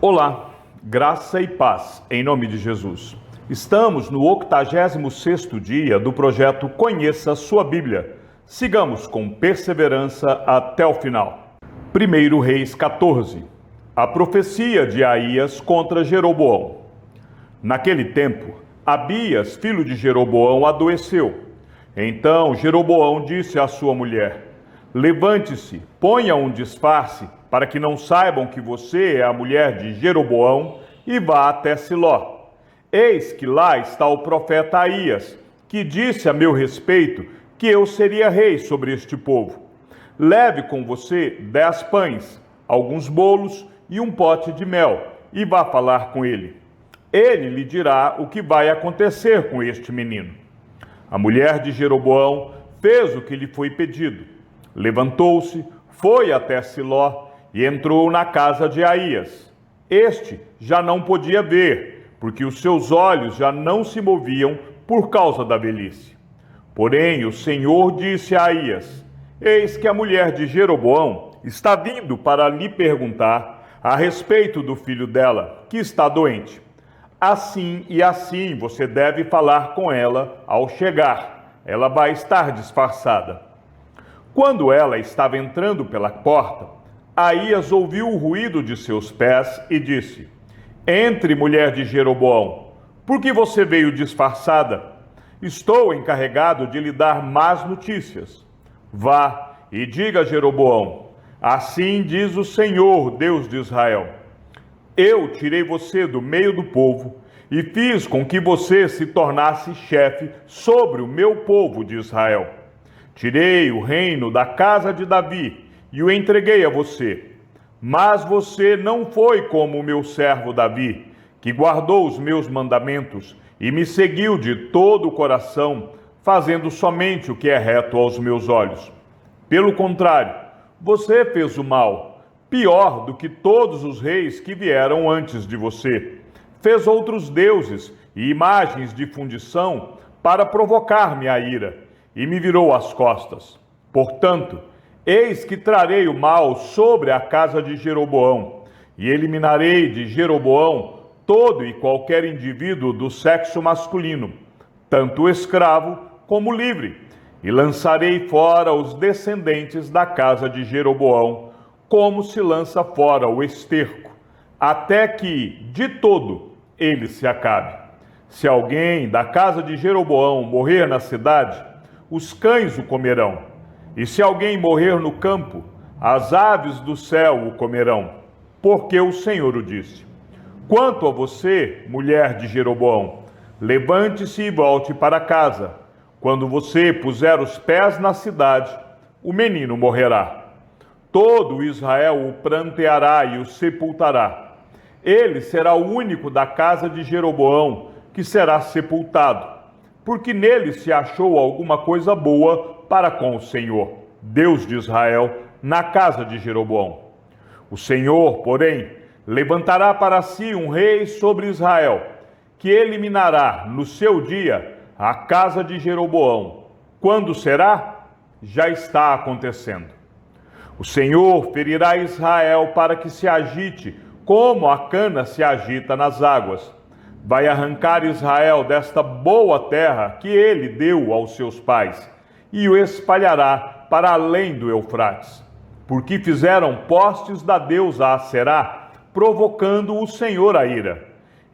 Olá, graça e paz, em nome de Jesus. Estamos no 86º dia do projeto Conheça Sua Bíblia. Sigamos com perseverança até o final. 1 Reis 14. A profecia de Aías contra Jeroboão. Naquele tempo, Abias, filho de Jeroboão, adoeceu. Então Jeroboão disse à sua mulher: levante-se, ponha um disfarce, para que não saibam que você é a mulher de Jeroboão, e vá até Siló. Eis que lá está o profeta Aías, que disse a meu respeito que eu seria rei sobre este povo. Leve com você 10 pães, alguns bolos e um pote de mel, e vá falar com ele. Ele lhe dirá o que vai acontecer com este menino. A mulher de Jeroboão fez o que lhe foi pedido. Levantou-se, foi até Siló e entrou na casa de Aías. Este já não podia ver, porque os seus olhos já não se moviam por causa da velhice. Porém, o Senhor disse a Aías: eis que a mulher de Jeroboão está vindo para lhe perguntar a respeito do filho dela, que está doente. Assim e assim você deve falar com ela ao chegar. Ela vai estar disfarçada. Quando ela estava entrando pela porta, Aías ouviu o ruído de seus pés e disse: entre, mulher de Jeroboão, por que você veio disfarçada? Estou encarregado de lhe dar más notícias. Vá e diga a Jeroboão: assim diz o Senhor, Deus de Israel: eu tirei você do meio do povo e fiz com que você se tornasse chefe sobre o meu povo de Israel. Tirei o reino da casa de Davi e o entreguei a você. Mas você não foi como o meu servo Davi, que guardou os meus mandamentos e me seguiu de todo o coração, fazendo somente o que é reto aos meus olhos. Pelo contrário, você fez o mal, pior do que todos os reis que vieram antes de você. Fez outros deuses e imagens de fundição para provocar-me a ira, e me virou as costas. Portanto, eis que trarei o mal sobre a casa de Jeroboão, e eliminarei de Jeroboão todo e qualquer indivíduo do sexo masculino, tanto escravo como livre, e lançarei fora os descendentes da casa de Jeroboão, como se lança fora o esterco, até que, de todo, ele se acabe. Se alguém da casa de Jeroboão morrer na cidade, os cães o comerão. E se alguém morrer no campo, as aves do céu o comerão, porque o Senhor o disse. Quanto a você, mulher de Jeroboão, levante-se e volte para casa. Quando você puser os pés na cidade, o menino morrerá. Todo Israel o pranteará e o sepultará. Ele será o único da casa de Jeroboão que será sepultado, porque nele se achou alguma coisa boa para com o Senhor, Deus de Israel, na casa de Jeroboão. O Senhor, porém, levantará para si um rei sobre Israel, que eliminará no seu dia a casa de Jeroboão. Quando será? Já está acontecendo. O Senhor ferirá Israel para que se agite, como a cana se agita nas águas. Vai arrancar Israel desta boa terra que ele deu aos seus pais, e o espalhará para além do Eufrates, porque fizeram postes da deusa Aserá, provocando o Senhor a ira.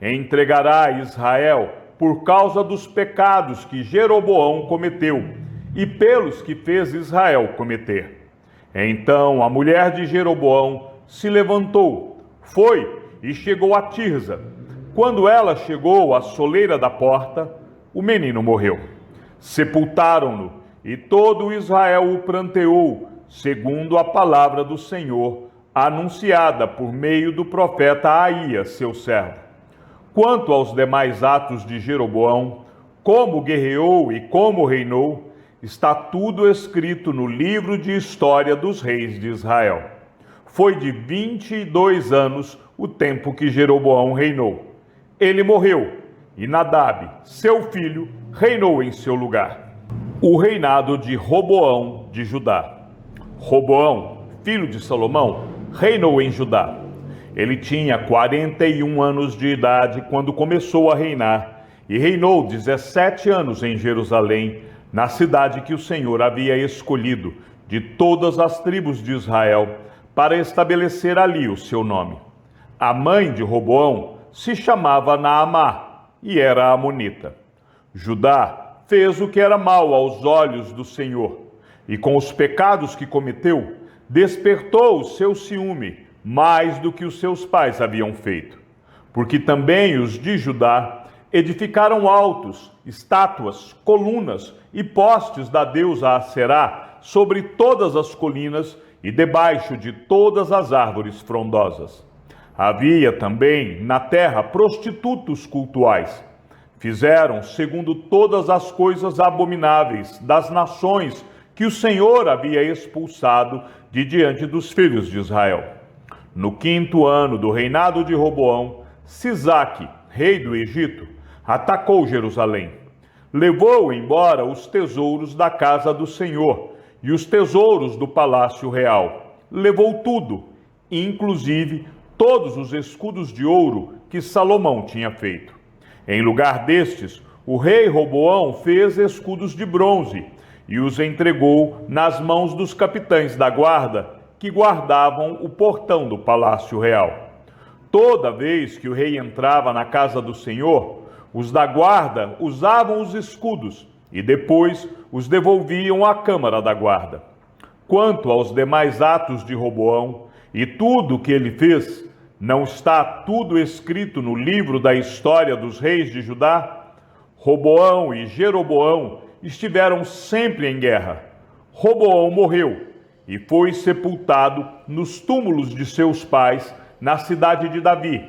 Entregará Israel por causa dos pecados que Jeroboão cometeu, e pelos que fez Israel cometer. Então a mulher de Jeroboão se levantou, foi e chegou a Tirza. Quando ela chegou à soleira da porta, o menino morreu. Sepultaram-no, e todo Israel o pranteou, segundo a palavra do Senhor, anunciada por meio do profeta Aías, seu servo. Quanto aos demais atos de Jeroboão, como guerreou e como reinou, está tudo escrito no livro de história dos reis de Israel. Foi de 22 anos o tempo que Jeroboão reinou. Ele morreu, e Nadab, seu filho, reinou em seu lugar. O reinado de Roboão de Judá. Roboão, filho de Salomão, reinou em Judá. Ele tinha 41 anos de idade quando começou a reinar e reinou 17 anos em Jerusalém, na cidade que o Senhor havia escolhido de todas as tribos de Israel para estabelecer ali o seu nome. A mãe de Roboão se chamava Naamá e era amonita. Judá fez o que era mal aos olhos do Senhor e com os pecados que cometeu, despertou o seu ciúme mais do que os seus pais haviam feito. Porque também os de Judá edificaram altos, estátuas, colunas e postes da deusa Aserá sobre todas as colinas e debaixo de todas as árvores frondosas. Havia também na terra prostitutos cultuais. Fizeram segundo todas as coisas abomináveis das nações que o Senhor havia expulsado de diante dos filhos de Israel. No 5º ano do reinado de Roboão, Sisaque, rei do Egito, atacou Jerusalém. Levou embora os tesouros da casa do Senhor e os tesouros do palácio real. Levou tudo, inclusive todos os escudos de ouro que Salomão tinha feito. Em lugar destes, o rei Roboão fez escudos de bronze e os entregou nas mãos dos capitães da guarda que guardavam o portão do palácio real. Toda vez que o rei entrava na casa do Senhor, os da guarda usavam os escudos e depois os devolviam à câmara da guarda. Quanto aos demais atos de Roboão e tudo o que ele fez, não está tudo escrito no livro da história dos reis de Judá? Roboão e Jeroboão estiveram sempre em guerra. Roboão morreu e foi sepultado nos túmulos de seus pais na cidade de Davi.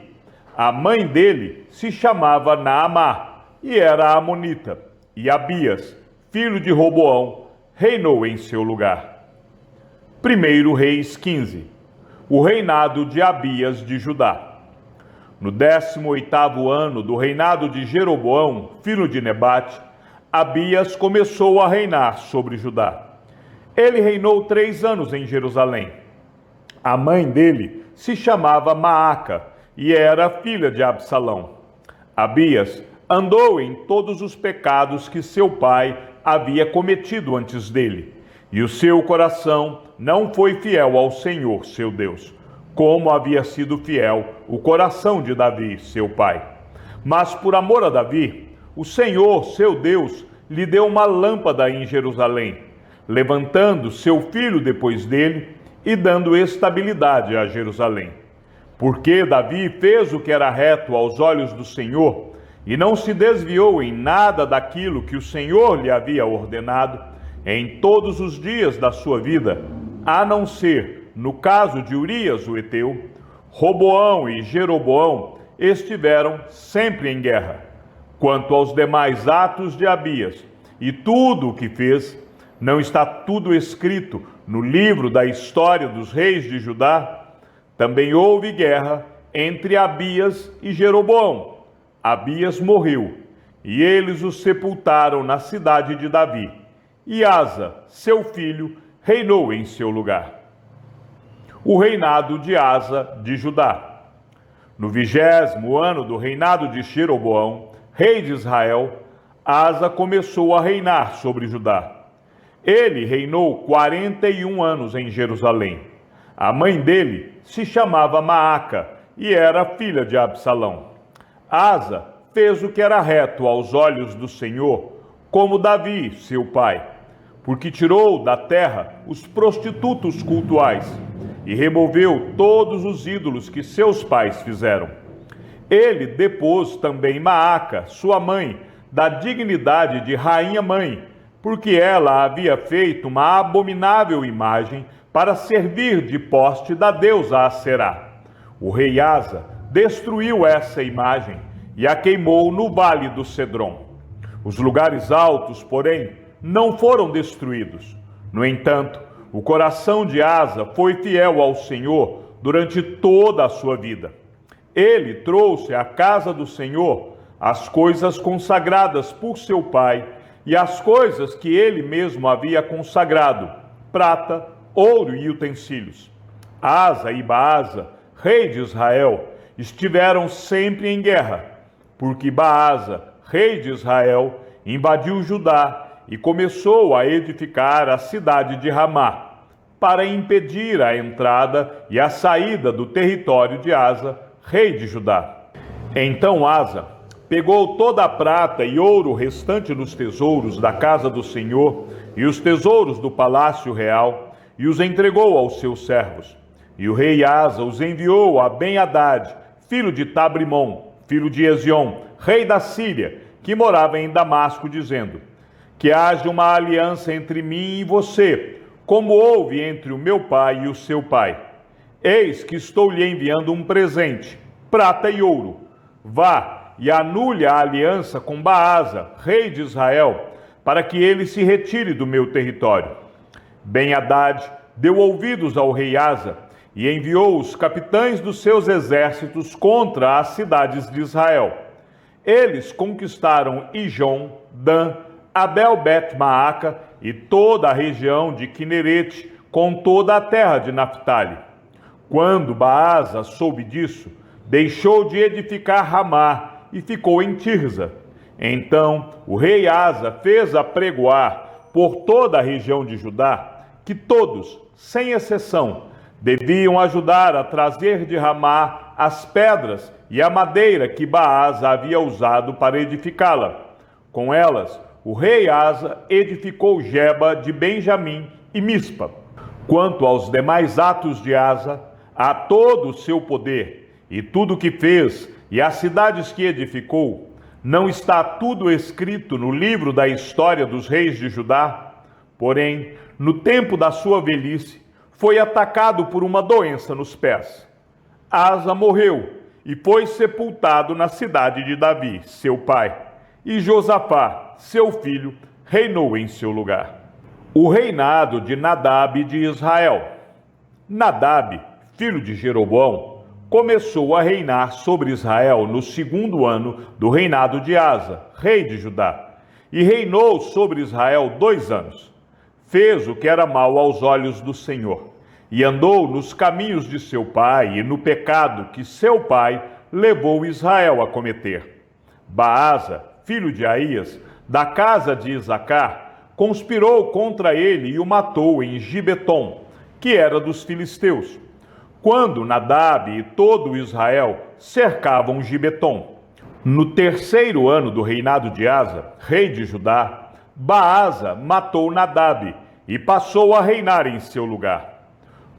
A mãe dele se chamava Naamá e era amonita, e Abias, filho de Roboão, reinou em seu lugar. 1 Reis 15. O reinado de Abias de Judá. No 18º ano do reinado de Jeroboão, filho de Nebate, Abias começou a reinar sobre Judá. Ele reinou 3 anos em Jerusalém. A mãe dele se chamava Maaca e era filha de Absalão. Abias andou em todos os pecados que seu pai havia cometido antes dele, e o seu coração não foi fiel ao Senhor, seu Deus, como havia sido fiel o coração de Davi, seu pai. Mas por amor a Davi, o Senhor, seu Deus, lhe deu uma lâmpada em Jerusalém, levantando seu filho depois dele e dando estabilidade a Jerusalém. Porque Davi fez o que era reto aos olhos do Senhor e não se desviou em nada daquilo que o Senhor lhe havia ordenado em todos os dias da sua vida, a não ser no caso de Urias o Eteu, Roboão e Jeroboão estiveram sempre em guerra. Quanto aos demais atos de Abias e tudo o que fez, não está tudo escrito no livro da história dos reis de Judá? Também houve guerra entre Abias e Jeroboão. Abias morreu, e eles o sepultaram na cidade de Davi. E Asa, seu filho, reinou em seu lugar. O reinado de Asa de Judá. No 20º ano do reinado de Jeroboão, rei de Israel, Asa começou a reinar sobre Judá. Ele reinou 41 anos em Jerusalém. A mãe dele se chamava Maaca e era filha de Absalão. Asa fez o que era reto aos olhos do Senhor, como Davi, seu pai, porque tirou da terra os prostitutos cultuais e removeu todos os ídolos que seus pais fizeram. Ele depôs também Maaca, sua mãe, da dignidade de rainha-mãe, porque ela havia feito uma abominável imagem para servir de poste da deusa Aserá. O rei Asa destruiu essa imagem e a queimou no vale do Cedron. Os lugares altos, porém, não foram destruídos. No entanto, o coração de Asa foi fiel ao Senhor durante toda a sua vida. Ele trouxe à casa do Senhor as coisas consagradas por seu pai e as coisas que ele mesmo havia consagrado, prata, ouro e utensílios. Asa e Baasa rei de Israel, estiveram sempre em guerra, porque Baasa, rei de Israel, invadiu Judá e começou a edificar a cidade de Ramá, para impedir a entrada e a saída do território de Asa, rei de Judá. Então Asa pegou toda a prata e ouro restante nos tesouros da casa do Senhor e os tesouros do palácio real, e os entregou aos seus servos. E o rei Asa os enviou a Ben-Hadad, filho de Tabrimon, filho de Ezion, rei da Síria, que morava em Damasco, dizendo: que haja uma aliança entre mim e você, como houve entre o meu pai e o seu pai. Eis que estou lhe enviando um presente, prata e ouro. Vá e anule a aliança com Baasa, rei de Israel, para que ele se retire do meu território. Ben-Hadad deu ouvidos ao rei Asa e enviou os capitães dos seus exércitos contra as cidades de Israel. Eles conquistaram Ijon, Dan, Abel-Bet-Maaca e toda a região de Quinerete, com toda a terra de Naphtali. Quando Baasa soube disso, deixou de edificar Ramá e ficou em Tirza. Então o rei Asa fez apregoar por toda a região de Judá que todos, sem exceção, deviam ajudar a trazer de Ramá as pedras e a madeira que Baasa havia usado para edificá-la. Com elas, o rei Asa edificou Geba de Benjamim e Mispa. Quanto aos demais atos de Asa, a todo o seu poder e tudo o que fez e as cidades que edificou, não está tudo escrito no livro da história dos reis de Judá? Porém, no tempo da sua velhice, foi atacado por uma doença nos pés. Asa morreu e foi sepultado na cidade de Davi, seu pai, e Josafá, seu filho, reinou em seu lugar. O reinado de Nadab de Israel. Nadab, filho de Jeroboão, começou a reinar sobre Israel no 2º ano do reinado de Asa, rei de Judá, e reinou sobre Israel 2 anos. Fez o que era mal aos olhos do Senhor, e andou nos caminhos de seu pai e no pecado que seu pai levou Israel a cometer. Baasa, filho de Aías, da casa de Isacar, conspirou contra ele e o matou em Gibeton, que era dos filisteus, quando Nadab e todo Israel cercavam Gibeton. No 3º ano do reinado de Asa, rei de Judá, Baasa matou Nadab e passou a reinar em seu lugar.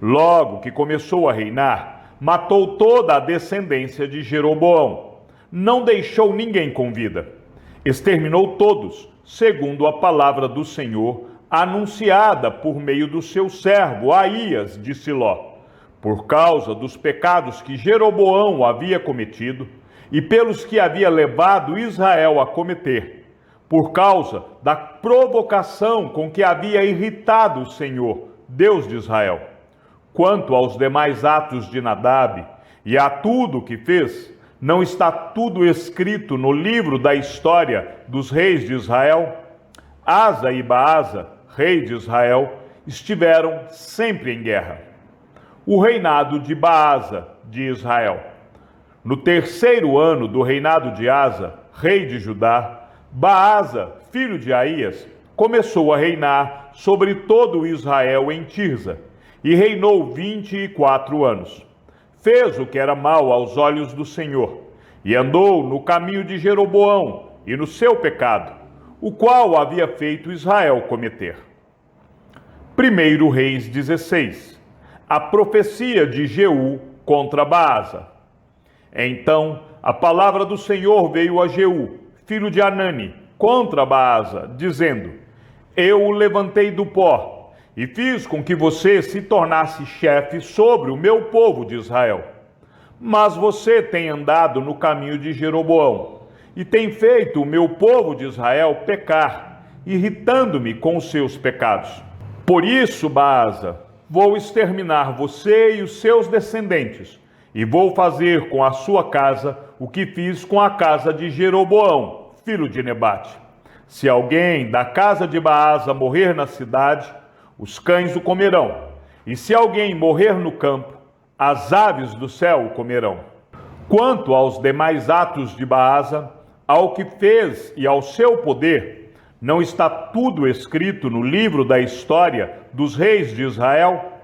Logo que começou a reinar, matou toda a descendência de Jeroboão. Não deixou ninguém com vida. Exterminou todos, segundo a palavra do Senhor, anunciada por meio do seu servo Aías de Siló, por causa dos pecados que Jeroboão havia cometido e pelos que havia levado Israel a cometer, por causa da provocação com que havia irritado o Senhor, Deus de Israel. Quanto aos demais atos de Nadab e a tudo o que fez, não está tudo escrito no livro da história dos reis de Israel? Asa e Baasa, rei de Israel, estiveram sempre em guerra. O reinado de Baasa de Israel. No 3º ano do reinado de Asa, rei de Judá, Baasa, filho de Aías, começou a reinar sobre todo Israel em Tirza, e reinou 24 anos. Fez o que era mal aos olhos do Senhor, e andou no caminho de Jeroboão e no seu pecado, o qual havia feito Israel cometer. 1 Reis 16. A profecia de Jeú contra Baasa. Então a palavra do Senhor veio a Jeú, filho de Anani, contra Baasa, dizendo: Eu o levantei do pó, e fiz com que você se tornasse chefe sobre o meu povo de Israel. Mas você tem andado no caminho de Jeroboão, e tem feito o meu povo de Israel pecar, irritando-me com os seus pecados. Por isso, Baasa, vou exterminar você e os seus descendentes, e vou fazer com a sua casa o que fiz com a casa de Jeroboão, filho de Nebate. Se alguém da casa de Baasa morrer na cidade, os cães o comerão, e se alguém morrer no campo, as aves do céu o comerão. Quanto aos demais atos de Baasa, ao que fez e ao seu poder, não está tudo escrito no livro da história dos reis de Israel?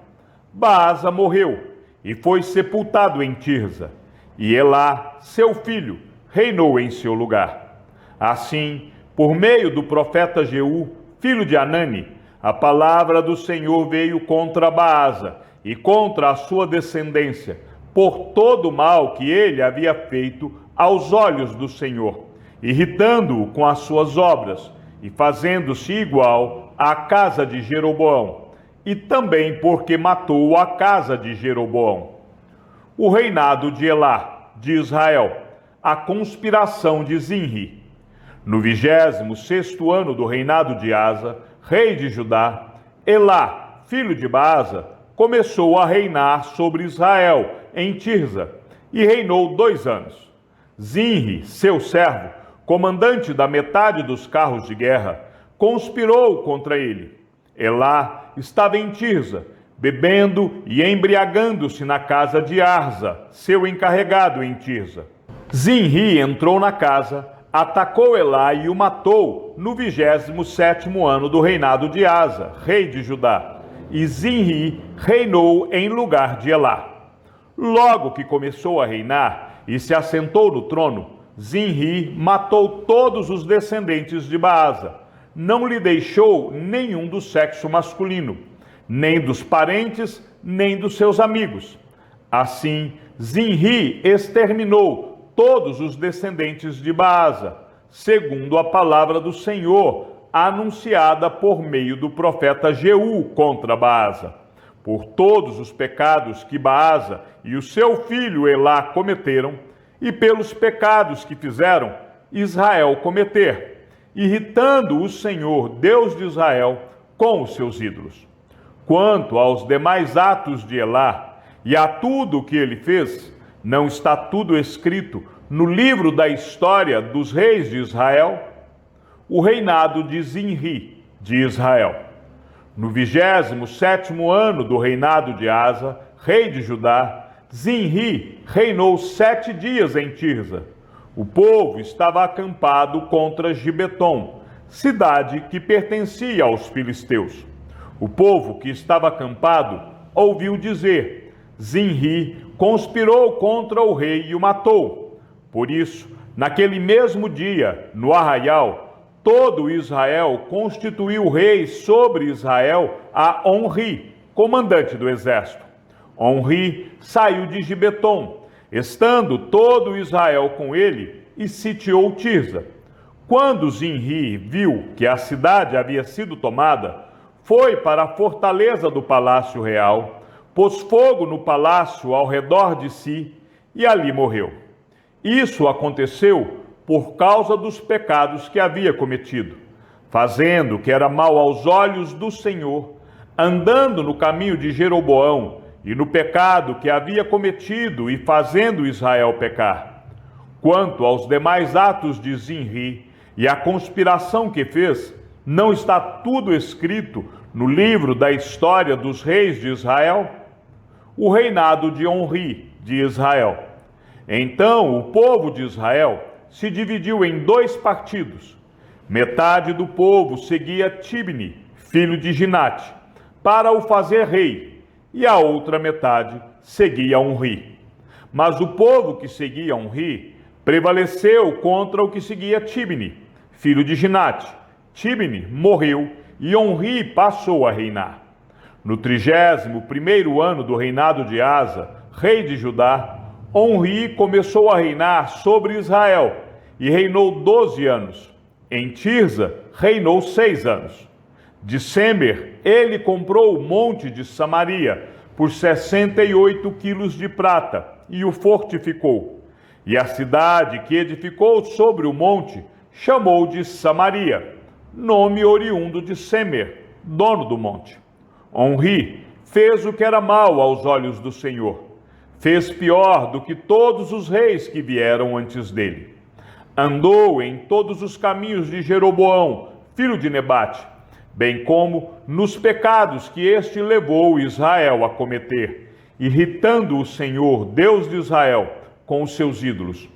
Baasa morreu e foi sepultado em Tirza, e Elá, seu filho, reinou em seu lugar. Assim, por meio do profeta Jeú, filho de Anani, a palavra do Senhor veio contra Baasa e contra a sua descendência, por todo o mal que ele havia feito aos olhos do Senhor, irritando-o com as suas obras e fazendo-se igual à casa de Jeroboão, e também porque matou a casa de Jeroboão. O reinado de Elá, de Israel, a conspiração de Zinri. No 26º ano do reinado de Asa, rei de Judá, Elá, filho de Baasa, começou a reinar sobre Israel em Tirza, e reinou 2 anos. Zinri, seu servo, comandante da metade dos carros de guerra, conspirou contra ele. Elá estava em Tirza, bebendo e embriagando-se na casa de Arza, seu encarregado em Tirza. Zinri entrou na casa, atacou Elá e o matou no 27º ano do reinado de Asa, rei de Judá. E Zinri reinou em lugar de Elá. Logo que começou a reinar e se assentou no trono, Zinri matou todos os descendentes de Baasa. Não lhe deixou nenhum do sexo masculino, nem dos parentes, nem dos seus amigos. Assim, Zinri exterminou todos os descendentes de Baasa, segundo a palavra do Senhor, anunciada por meio do profeta Jeú contra Baasa, por todos os pecados que Baasa e o seu filho Elá cometeram, e pelos pecados que fizeram Israel cometer, irritando o Senhor, Deus de Israel, com os seus ídolos. Quanto aos demais atos de Elá e a tudo o que ele fez, não está tudo escrito no livro da história dos reis de Israel? O reinado de Zinri, de Israel. No 27º ano do reinado de Asa, rei de Judá, Zinri reinou 7 dias em Tirza. O povo estava acampado contra Gibeton, cidade que pertencia aos filisteus. O povo que estava acampado ouviu dizer: Zinri conspirou contra o rei e o matou. Por isso, naquele mesmo dia, no arraial, todo Israel constituiu rei sobre Israel a Onri, comandante do exército. Onri saiu de Gibeton, estando todo Israel com ele, e sitiou Tirza. Quando Zinri viu que a cidade havia sido tomada, foi para a fortaleza do palácio real, pôs fogo no palácio ao redor de si e ali morreu. Isso aconteceu por causa dos pecados que havia cometido, fazendo o que era mal aos olhos do Senhor, andando no caminho de Jeroboão e no pecado que havia cometido e fazendo Israel pecar. Quanto aos demais atos de Zinri e a conspiração que fez, não está tudo escrito no livro da história dos reis de Israel? O reinado de Onri, de Israel. Então o povo de Israel se dividiu em 2 partidos. Metade do povo seguia Tibni, filho de Ginate, para o fazer rei, e a outra metade seguia Onri. Mas o povo que seguia Onri prevaleceu contra o que seguia Tibni, filho de Ginate. Tibni morreu e Onri passou a reinar. No 31º ano do reinado de Asa, rei de Judá, Onri começou a reinar sobre Israel e reinou 12 anos. Em Tirza reinou 6 anos. De Semer, ele comprou o monte de Samaria por 68 quilos de prata e o fortificou. E a cidade que edificou sobre o monte chamou de Samaria, nome oriundo de Semer, dono do monte. Onri fez o que era mal aos olhos do Senhor. Fez pior do que todos os reis que vieram antes dele. Andou em todos os caminhos de Jeroboão, filho de Nebate, bem como nos pecados que este levou Israel a cometer, irritando o Senhor, Deus de Israel, com os seus ídolos.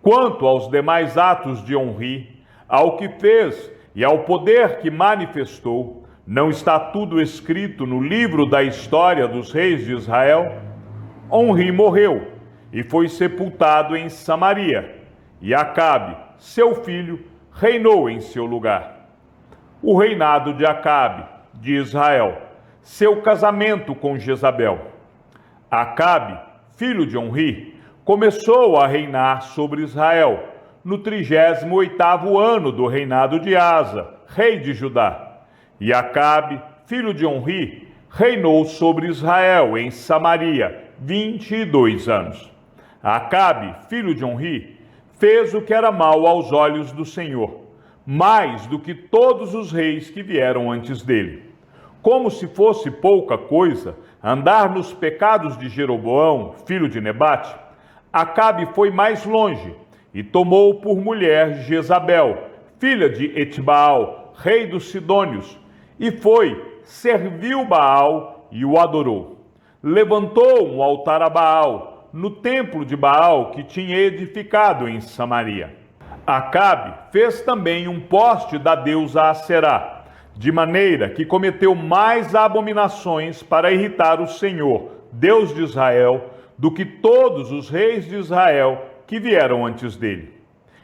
Quanto aos demais atos de Onri, ao que fez e ao poder que manifestou, não está tudo escrito no livro da história dos reis de Israel? Onri morreu e foi sepultado em Samaria, e Acabe, seu filho, reinou em seu lugar. O reinado de Acabe, de Israel, seu casamento com Jezabel. Acabe, filho de Onri, começou a reinar sobre Israel no 38º ano do reinado de Asa, rei de Judá. E Acabe, filho de Onri, reinou sobre Israel em Samaria 22 anos. Acabe, filho de Onri, fez o que era mal aos olhos do Senhor, mais do que todos os reis que vieram antes dele. Como se fosse pouca coisa andar nos pecados de Jeroboão, filho de Nebate, Acabe foi mais longe e tomou por mulher Jezabel, filha de Etbaal, rei dos Sidônios, e serviu Baal e o adorou. Levantou um altar a Baal no templo de Baal que tinha edificado em Samaria. Acabe fez também um poste da deusa Aserá, de maneira que cometeu mais abominações para irritar o Senhor, Deus de Israel, do que todos os reis de Israel que vieram antes dele.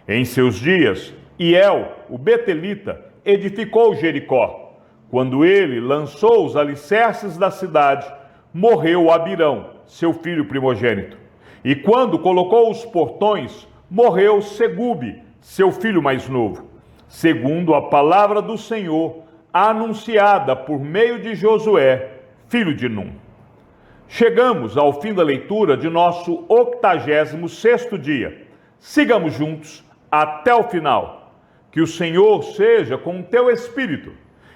Em seus dias, Hiel, o betelita, edificou Jericó. Quando ele lançou os alicerces da cidade, morreu Abirão, seu filho primogênito. E quando colocou os portões, morreu Segube, seu filho mais novo, segundo a palavra do Senhor, anunciada por meio de Josué, filho de Num. Chegamos ao fim da leitura de nosso 86º dia. Sigamos juntos até o final. Que o Senhor seja com o teu espírito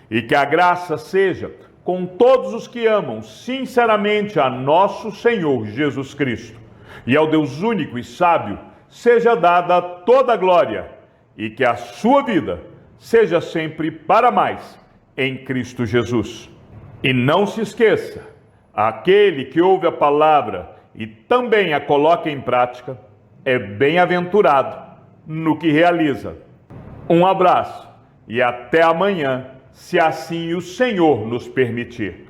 e que a graça seja com todos os que amam sinceramente a nosso Senhor Jesus Cristo. E ao Deus único e sábio seja dada toda a glória e que a sua vida seja sempre para mais em Cristo Jesus. E não se esqueça, aquele que ouve a palavra e também a coloca em prática é bem-aventurado no que realiza. Um abraço e até amanhã, se assim o Senhor nos permitir.